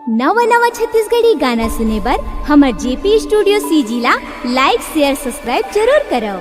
नवा नवा छत्तीसगढ़ी गाना सुने बर हमर जेपी स्टूडियो सीजी ला लाइक शेयर सब्सक्राइब जरूर करो।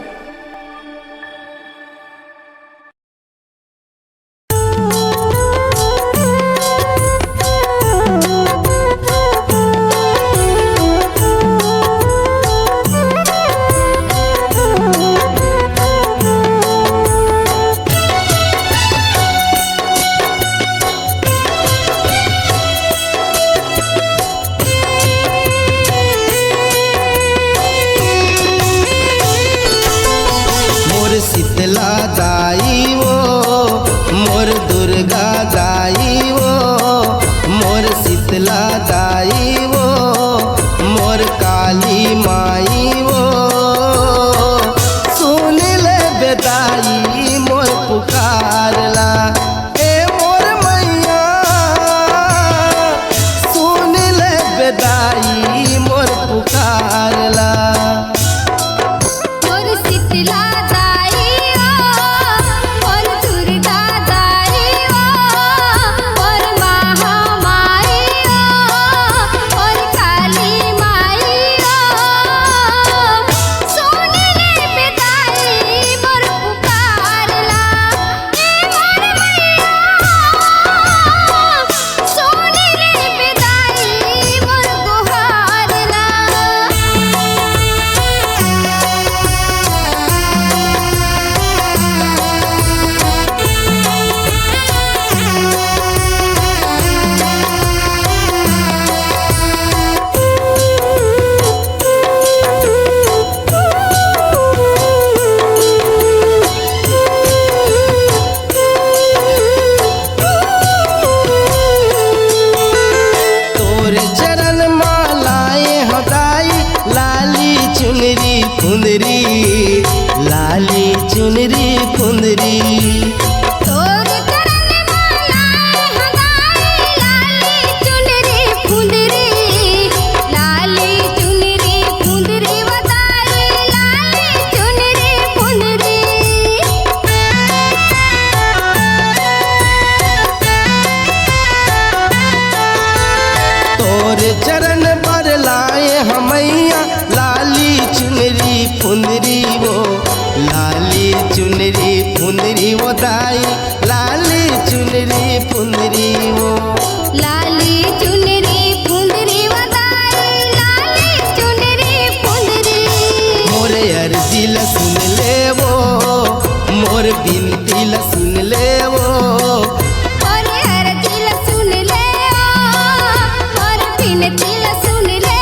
शीतला दाई वो मोर दुर्गा दाई वो मोर शीतला दाई वो मोर काली माई वो सुन ले बेदाई मोर पुकारला ए मोर मैया सुन ले बेदाई मोर पुकारला। फुंदरी लाली चुनरी फुंदरी तोर चरण मालाए हदाई लाली चुनरी फुंदरी लाली चुनरी फुंदरी बताई लाली चुनरी फुंदरी। तोर चरण पर लाए हमैया लाली चुनरी फुंदरी वो लाली चुनरी फुंदरी वो दाई लाली चुनरी फुंदरी वो लाली चुनरी फुंदरी वो दाई लाली चुनरी फुंदरी। मोर अर्जी ला सुन ले वो मोर बिनती ला सुन ले वो मोर अर्जी ला सुन ले मोर बिनती ला सुन ले।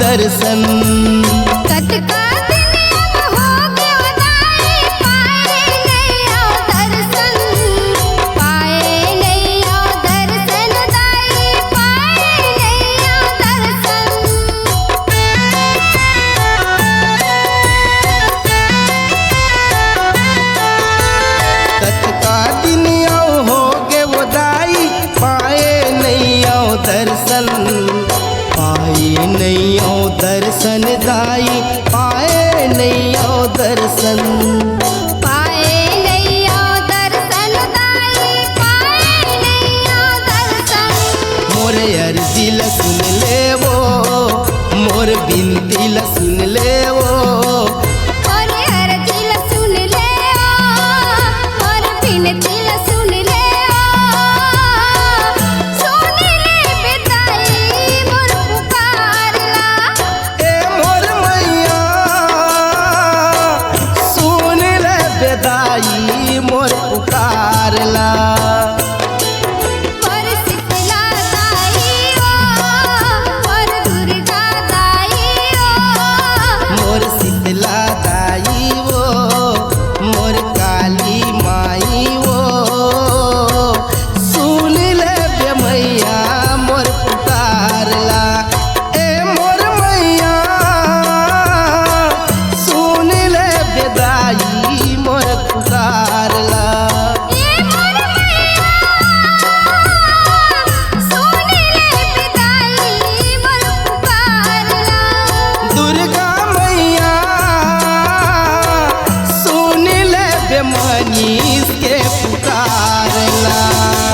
दर्शन कटका दिन अब हो गए वदाई पाए नहीं आओ दर्शन पाए नहीं आओ दर्शन दाई पाए नहीं आओ दर्शन। कटका दिन हो गए वदाई पाए नहीं आओ दर्शन पाए नहीं आओ दर्शन दाई पाए नहीं आओ दर्शन पाए नहीं आओ दर्शन दाई पाए नहीं आओ दर्शन। मोर अर्जी ला सुन ले वो मोर बिनती ला सुन ले वो मोर अर्जी ला सुन ले मोर बिनती ला सुन ले। ए मोर मैया सुन मनीष के पुकारला।